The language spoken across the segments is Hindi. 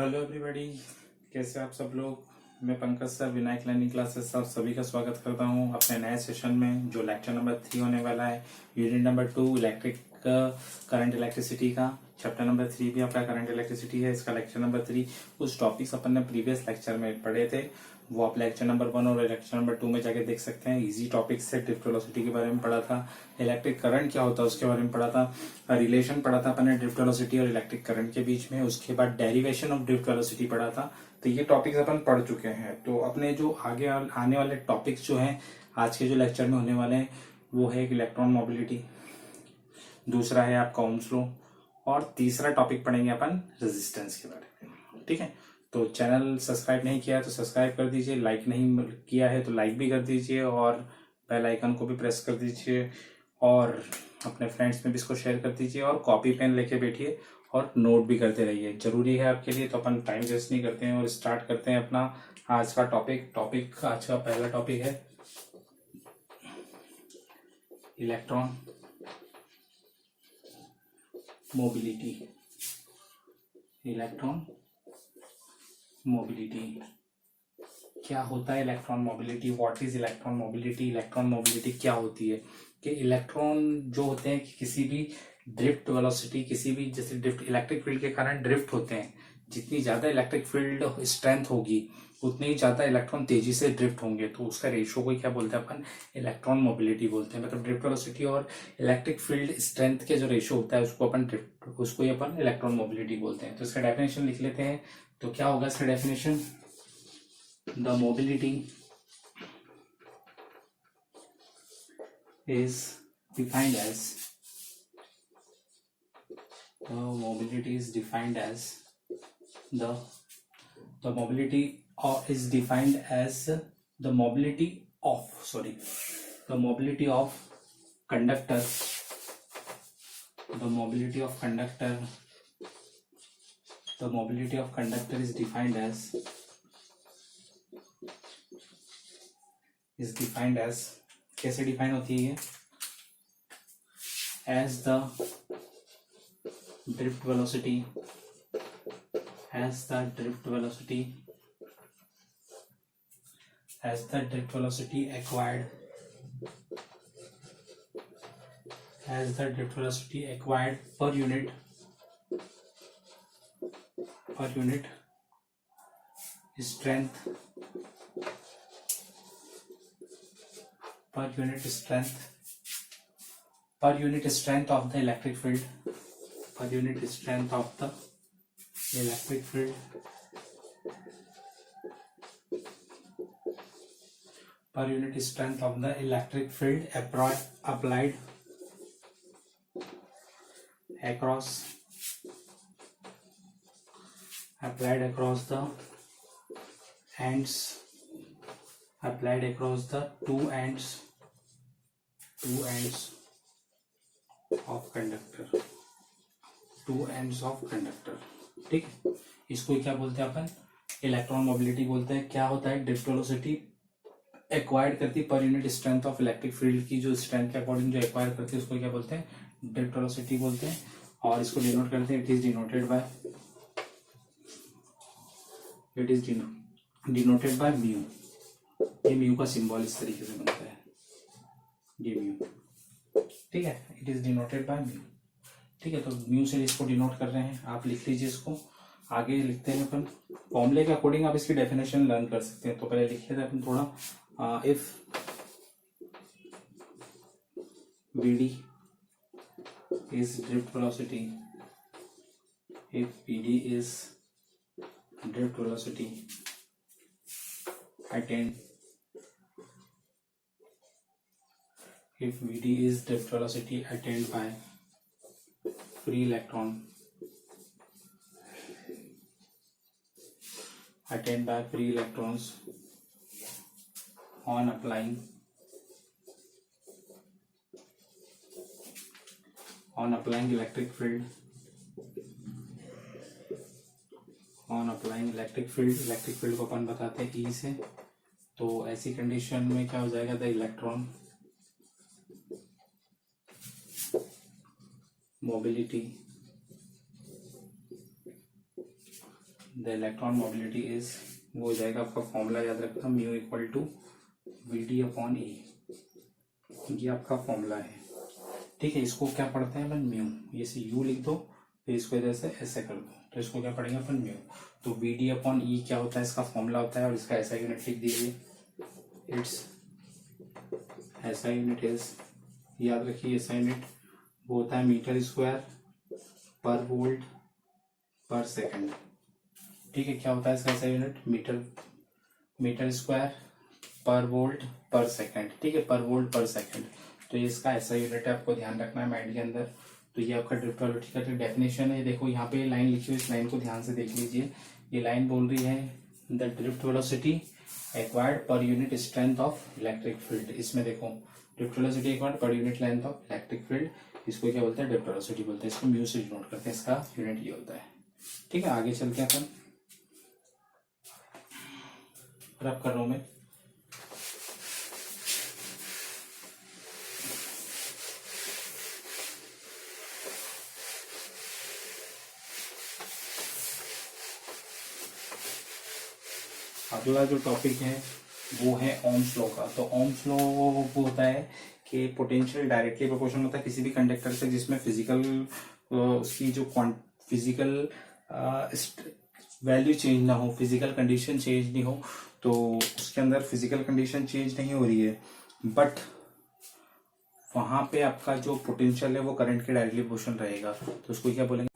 हेलो एवरीबॉडी, कैसे आप सब लोग। मैं Pankaj sir, Vinayak learning classes आप सभी का स्वागत करता हूं अपने नए सेशन में, जो लेक्चर नंबर 3 होने वाला है। Unit number 2 electric current electricity का। चैप्टर नंबर 3 भी आपका करंट इलेक्ट्रिसिटी है, इसका लेक्चर नंबर 3। कुछ टॉपिक्स अपन ने प्रीवियस लेक्चर में पढ़े थे, वो आप लेक्चर नंबर 1 और लेक्चर नंबर 2 में जाके देख सकते हैं। इजी टॉपिक्स से ड्रिफ्ट वेलोसिटी के बारे में पढ़ा था, इलेक्ट्रिक करंट क्या होता है उसके बारे में पढ़ा था, रिलेशन पढ़ा था अपन ने ड्रिफ्ट वेलोसिटी और इलेक्ट्रिक करंट के बीच में। उसके बाद डेरिवेशन ऑफ ड्रिफ्ट वेलोसिटी पढ़ा था। तो ये टॉपिक्स अपन पढ़ चुके हैं। तो अपने जो आगे आने वाले टॉपिक्स जो हैं आज के जो लेक्चर में होने वाले हैं, वो है इलेक्ट्रॉन मोबिलिटी, दूसरा है आपका ओम्स लॉ, और तीसरा टॉपिक पढ़ेंगे अपन रेजिस्टेंस के बारे में। ठीक है, तो चैनल सब्सक्राइब नहीं किया है तो सब्सक्राइब कर दीजिए, लाइक नहीं किया है तो लाइक भी कर दीजिए, और बेल आइकन को भी प्रेस कर दीजिए, और अपने फ्रेंड्स में भी इसको शेयर कर दीजिए, और कॉपी पेन लेके बैठिए और नोट भी करते रहिए, जरूरी है आपके लिए। तो अपन टाइम वेस्ट नहीं करते हैं और स्टार्ट करते हैं अपना आज का टॉपिक। आज का पहला टॉपिक है इलेक्ट्रॉन मोबिलिटी। इलेक्ट्रॉन मोबिलिटी क्या होता है? Electron mobility, what is electron mobility? Electron mobility क्या होती है कि इलेक्ट्रॉन जो होते हैं कि किसी भी ड्रिफ्ट वेलोसिटी, किसी भी जैसे ड्रिफ्ट इलेक्ट्रिक फील्ड के कारण ड्रिफ्ट होते हैं, जितनी ज्यादा इलेक्ट्रिक फील्ड स्ट्रेंथ होगी उतनी ही ज्यादा इलेक्ट्रॉन तेजी से ड्रिफ्ट होंगे। तो उसका रेशियो को क्या बोलते हैं अपन? इलेक्ट्रॉन मोबिलिटी बोलते हैं। मतलब ड्रिफ्ट वेलोसिटी और इलेक्ट्रिक फील्ड स्ट्रेंथ के जो रेशियो होता है उसको अपन इलेक्ट्रॉन मोबिलिटी बोलते हैं। तो इसका डेफिनेशन लिख लेते हैं। तो क्या होगा इसका definition? The mobility is defined as the mobility is defined as the mobility is defined as the mobility of conductor. The mobility of conductor is defined as कैसे डिफाइन होती है? as the drift velocity acquired per unit strength of the electric field, applied across the ends, two ends of conductor। ठीक है, इसको क्या बोलते हैं अपन? इलेक्ट्रॉन मोबिलिटी बोलते हैं। क्या होता है? ड्रिफ्ट वेलोसिटी एक्वायर्ड करती per unit strength of electric field की जो स्ट्रेंथ के अकॉर्डिंग जो एक्वायर करती है उसको क्या बोलते हैं? ड्रिफ्ट वेलोसिटी बोलते हैं। और इसको डिनोट करते हैं, it is denoted by mu. ये म्यू का सिंबल इस तरीके से बनता है, ये म्यू। ठीक है, it is denoted by mu. ठीक है, तो म्यू से इसको डिनोट कर रहे हैं, आप लिख लीजिए इसको। आगे लिखते हैं अपन फॉर्मूले के अकॉर्डिंग, आप इसकी डेफिनेशन लर्न कर सकते हैं। तो पहले लिख लेते हैं अपन थोड़ा। If Vd is drift velocity, attained by free electron on applying electric field, electric field को अपन बताते हैं E से। तो ऐसी कंडीशन में क्या हो जाएगा? The electron mobility the electron mobility is, वो हो जाएगा आपका फॉर्मूला याद रखना, mu equal to V D upon E, ये आपका फॉर्मूला है। ठीक है, इसको क्या पढ़ते हैं अपन, म्यू, ये से यू लिख दो, फिर इसको इधर से ऐसे कर दो, तो इसको क्या पढ़ेंगे अपन, म्यू। तो वी डी अपॉन ई क्या होता है, इसका फॉर्मूला होता है, और इसका ऐसा यूनिट लिख दीजिए, इट्स ऐसा यूनिट इज, याद रखिए ऐसा यूनिट वो होता है मीटर स्क्वायर पर वोल्ट पर सेकंड। ठीक है, क्या होता है इसका ऐसा यूनिट, मीटर स्क्वायर पर वोल्ट पर सेकंड। ठीक है, पर वोल्ट पर सेकंड, तो ये इसका ऐसा यूनिट है, आपको ध्यान रखना है माइंड के अंदर। तो ये आपका ड्रिफ्ट वेलोसिटी का जो डेफिनेशन है, देखो यहाँ पे लाइन लिखी हुई, इस लाइन को ध्यान से देख लीजिए। ये लाइन बोल रही है the drift velocity acquired per unit strength of electric field. इसमें देखो drift velocity acquired per unit length of electric field, इसको क्या बोलते हैं, ड्रिफ्ट वेलोसिटी बोलते हैं। इसको म्यू से डिनोट करते हैं, इसका यूनिट ये होता है। ठीक है, आगे चल के अपन रब कर रहा हूं मैं। अगला जो टॉपिक है वो है ओम्स लॉ का। तो ओम्स लॉ वो होता है कि पोटेंशियल डायरेक्टली प्रोपोर्शनल होता है किसी भी कंडक्टर से जिसमें फिजिकल उसकी जो फिजिकल वैल्यू चेंज ना हो, फिजिकल कंडीशन चेंज नहीं हो, तो उसके अंदर फिजिकल कंडीशन चेंज नहीं हो रही है, बट वहां पे आपका जो पोटेंशियल है वो करंट के डायरेक्टली प्रोपोर्शनल रहेगा। तो उसको क्या बोलेंगे,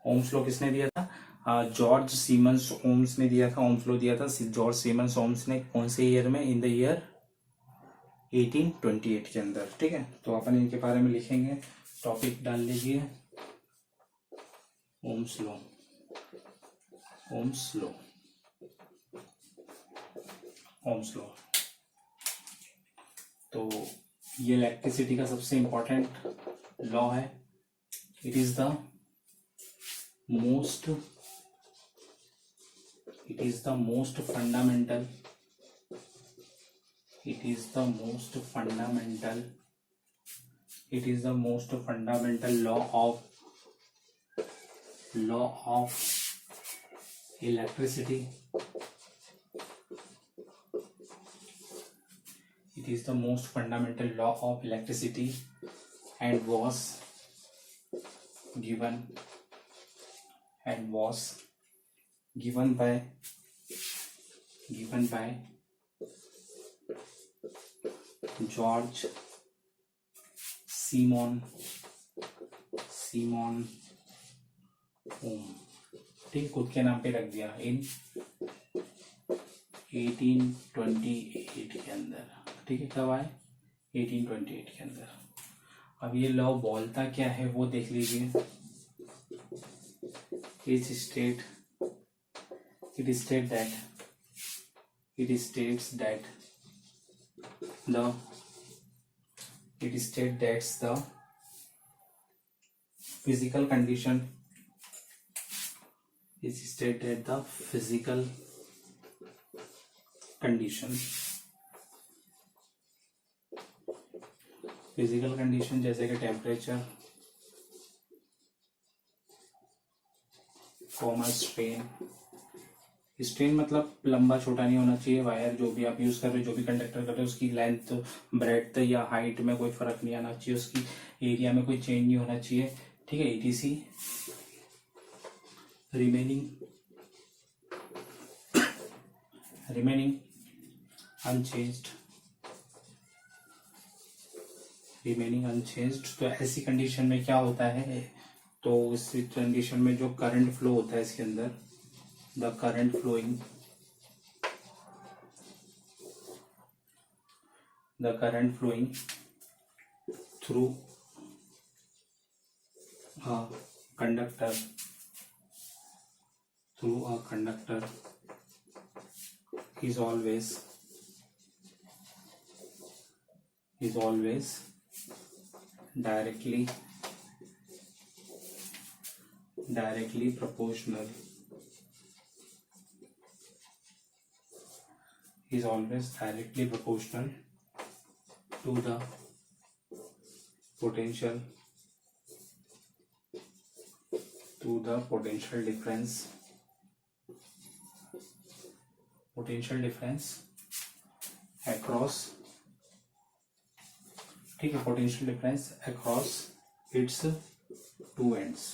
ओम्स लॉ किसने दिया था, जॉर्ज सीमंस ओम्स ने दिया था। ओम्स लॉ दिया था जॉर्ज सीमंस ओम्स ने, कौन से ईयर में, इन द ईयर 1828 के अंदर। ठीक है, तो अपन इनके बारे में लिखेंगे, टॉपिक डाल लीजिए Ohm's law, Ohm's law, Ohm's law. तो ये इलेक्ट्रिसिटी का सबसे इंपॉर्टेंट लॉ है। It is the most fundamental, it is the most fundamental law of electricity. It is the most fundamental law of electricity and was given by George Simon Ohm. ठीक, खुद के नाम पे रख दिया, इन 1828 के अंदर। ठीक है, कब आए, 1828 के अंदर। अब ये लॉ बोलता क्या है वो देख लीजिए। It states that the physical condition जैसे कि टेम्परेचर, स्ट्रेन मतलब लंबा छोटा नहीं होना चाहिए, वायर जो भी आप यूज कर रहे हो, जो भी कंडक्टर कर रहे हो, उसकी लेंथ ब्रेड्थ या हाइट में कोई फर्क नहीं आना चाहिए, उसकी एरिया में कोई चेंज नहीं होना चाहिए। ठीक है, ETC रिमेनिंग अनचेंज्ड। तो ऐसी कंडीशन में क्या होता है, तो इस कंडीशन में जो करंट फ्लो होता है इसके अंदर, the current flowing through a conductor is always directly proportional, to the potential difference potential difference across, ठीक है, potential difference across its two ends,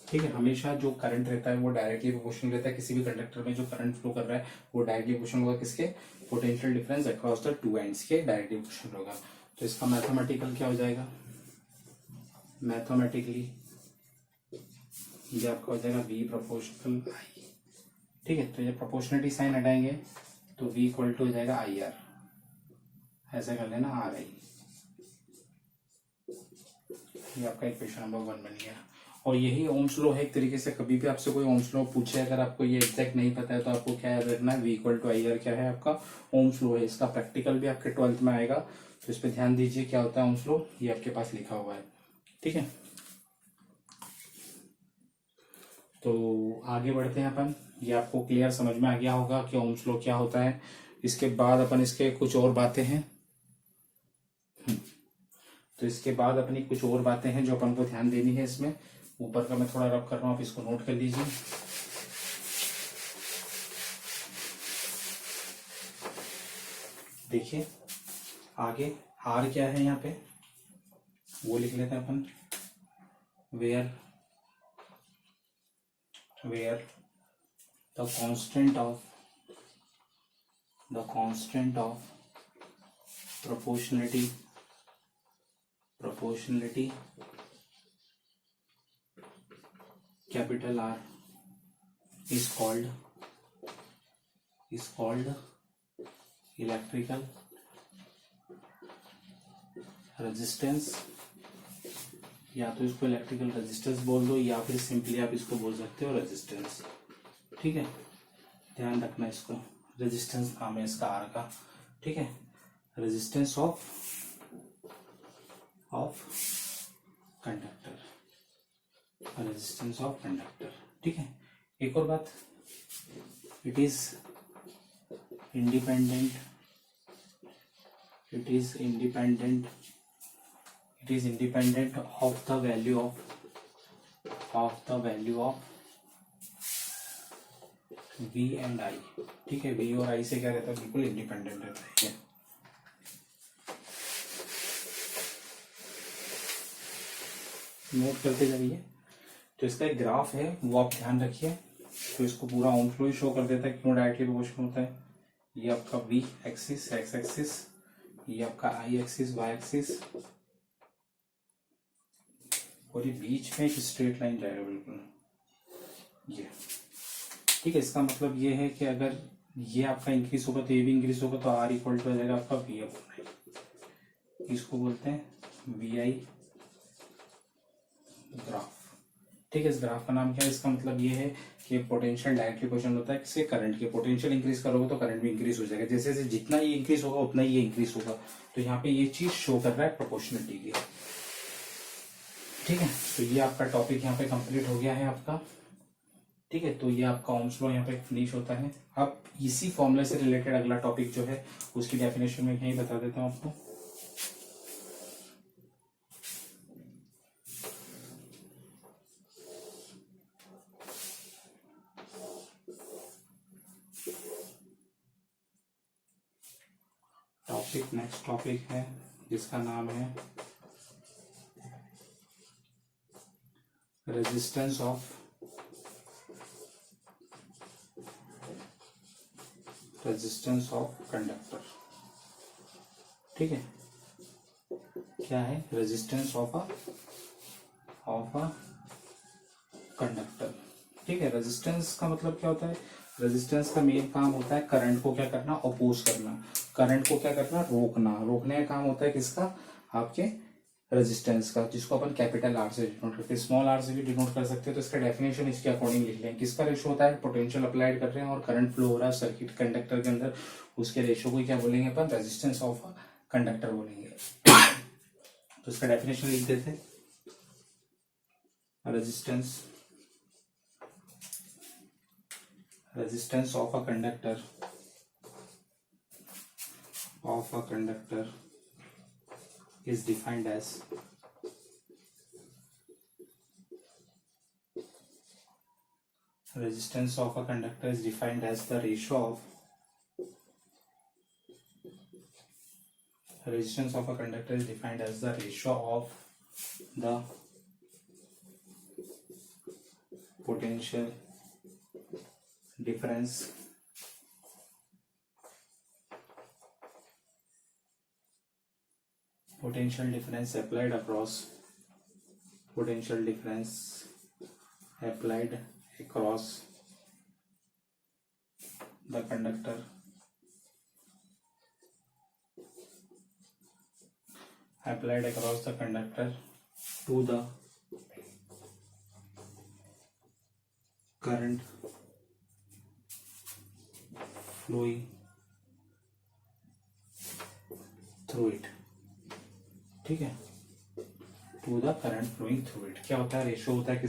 ठीक है। हमेशा जो करंट रहता है वो डायरेक्टली प्रोपोर्शनल रहता है, किसी भी कंडक्टर में जो करंट फ्लो कर रहा है वो डायरेक्टली प्रोपोर्शनल होगा किसके, potential difference across the two ends के डायरेक्टली प्रोपोर्शनल होगा। तो इसका मैथमेटिकल क्या हो जाएगा, मैथमेटिकली ये आपका हो जाएगा V प्रोपोर्शनल I, ठीक है। तो ये प्रोपोर्शनलिटी साइन हटाएंगे तो V इक्वल टू हो जाएगा IR, ऐसा कर लेना RI, ये आपका इक्वेशन नंबर 1 बन गया। और यही ओम्स लॉ है एक तरीके से, कभी भी आपसे कोई ओम्स लॉ पूछे अगर आपको ये एग्जैक्ट नहीं पता है तो आपको क्या याद रखना है, V इक्वल टू IR क्या है आपका ओम्स लॉ है। इसका प्रैक्टिकल भी आपके 12th में आएगा, तो इस पर ध्यान दीजिए क्या होता है ओम्स लॉ, ये आपके पास लिखा हुआ है, ठीक है। तो आगे बढ़ते हैं अपन, ये आपको क्लियर समझ में आ गया होगा कि ओम्स लॉ क्या होता है। इसके बाद अपन इसके कुछ और बातें हैं, तो इसके बाद अपनी कुछ और बातें हैं जो अपन को ध्यान देनी है। इसमें ऊपर का मैं थोड़ा रब कर रहा हूँ, आप इसको नोट कर लीजिए। देखिए आगे आर क्या है यहाँ पे, वो लिख लेते हैं अपन, where the constant of proportionality capital R is called electrical resistance, या तो इसको इलेक्ट्रिकल रेजिस्टेंस बोल दो या फिर सिंपली आप इसको बोल सकते हो रेजिस्टेंस, ठीक है। ध्यान रखना इसको, रेजिस्टेंस नाम है इसका आर का, ठीक है। Resistance of conductor, resistance of conductor, ठीक है। एक और बात, it is independent of the value of V and I, ठीक है। V और I से क्या रहता है, बिल्कुल इंडिपेंडेंट रहता है। नोट करते जाइए। तो इसका एक ग्राफ है वो आप ध्यान रखिए, तो इसको पूरा ओम फ्लो शो कर देता है क्यों डायरेक्टली प्रोपोर्शनल होता है। ये आपका V एक्सिस एक्स एक्सिस, ये आपका I एक्सिस वाई एक्सिस, और ये बीच में एक स्ट्रेट लाइन जाएगा बिल्कुल ये, ठीक है। इसका मतलब ये है कि अगर ये आपका इंक्रीज होगा तो ये भी इंक्रीज होगा, तो R इक्वल टू हो जाएगा आपका V अपॉन I, इसको बोलते हैं VI ग्राफ, ठीक है। इस ग्राफ का नाम क्या है, इसका मतलब ये है कि पोटेंशियल डायरेक्टली प्रोपोर्शनल होता है किसके, करंट के। पोटेंशियल इंक्रीज करोगे तो करंट भी इंक्रीज हो जाएगा, जैसे जैसे जितना ये इंक्रीज होगा उतना ही ये इंक्रीज होगा। तो यहाँ पे ये चीज शो कर रहा है प्रोपोर्शनलिटी की, ठीक है। तो ये आपका टॉपिक यहाँ पे कंप्लीट हो गया है आपका, ठीक है। तो ये आपका ओम्स लॉ यहाँ पे फिनिश होता है। अब इसी फॉर्मूले से रिलेटेड अगला टॉपिक जो है उसकी डेफिनेशन में यही बता देता हूँ आपको। नेक्स्ट टॉपिक है जिसका नाम है रेजिस्टेंस ऑफ कंडक्टर, ठीक है। क्या है, रेजिस्टेंस ऑफ अ कंडक्टर, ठीक है। रेजिस्टेंस का मतलब क्या होता है, रेजिस्टेंस का मेन काम होता है करंट को क्या करना, अपोज करना, करंट को क्या करना, रोकने का काम होता है किसका, आपके रेजिस्टेंस का, जिसको अपन कैपिटल आर से डिनोट करते हैं, स्मॉल आर से भी डिनोट कर सकते हैं। तो इसका डेफिनेशन इसके अकॉर्डिंग लिख लें। किसका रेशो होता है, पोटेंशियल अप्लाइड कर रहे हैं और करंट फ्लो हो रहा है सर्किट कंडक्टर के अंदर, उसके रेशो को क्या बोलेंगे अपन, रेजिस्टेंस ऑफ कंडक्टर बोलेंगे। तो इसका डेफिनेशन लिख देते हैं, resistance of a conductor is defined as resistance of a conductor is defined as the ratio of resistance of a conductor is defined as the ratio of the potential difference applied across the conductor to the current flowing through it. ठीक है, to the current flowing through it. क्या होता है? रेशो होता है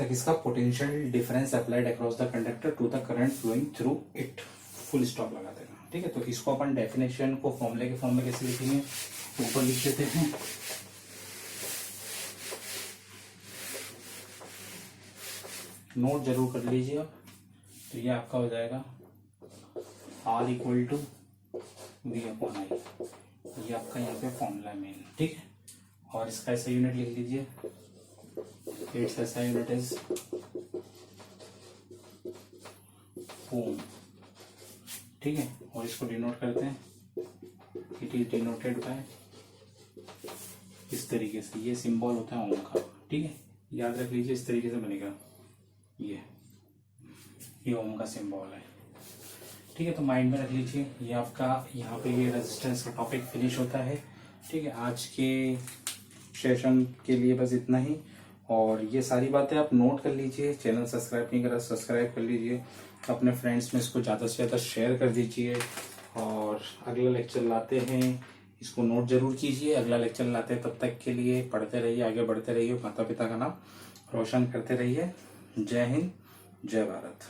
किसका? Potential difference applied across the conductor to the current flowing through it. Full stop लगा देना। ठीक है, तो इसको अपन डेफिनेशन को फॉर्मूले के फॉर्म में कैसे लिखेंगे? ऊपर लिख देते हैं। नोट जरूर कर लीजिए आप। तो ये आपका हो जाएगा R equal to V upon I. ये आपका यहाँ पे फॉर्मूला है मेन। ठीक है, और इसका ऐसा यूनिट लिख लीजिए। इट्स ऐसा यूनिट इज ओम। ठीक है, और इसको डिनोट करते हैं। इट इज डिनोटेड बाय इस तरीके से। ये सिंबल होता है ओम का। ठीक है, याद रख लीजिए, इस तरीके से बनेगा। ये ओम का सिंबल है। ठीक है, तो माइंड में रख लीजिए। ये आपका यहाँ पे ये रेजिस्टेंस का टॉपिक फिनिश होता है। ठीक है, आज के सेशन के लिए बस इतना ही। और ये सारी बातें आप नोट कर लीजिए। चैनल सब्सक्राइब नहीं करा, सब्सक्राइब कर लीजिए। अपने फ्रेंड्स में इसको ज़्यादा से ज़्यादा शेयर कर दीजिए। और अगला लेक्चर लाते हैं, इसको नोट जरूर कीजिए। अगला लेक्चर लाते हैं, तब तक के लिए पढ़ते रहिए, आगे बढ़ते रहिए, माता पिता का नाम रोशन करते रहिए। जय हिंद, जय भारत।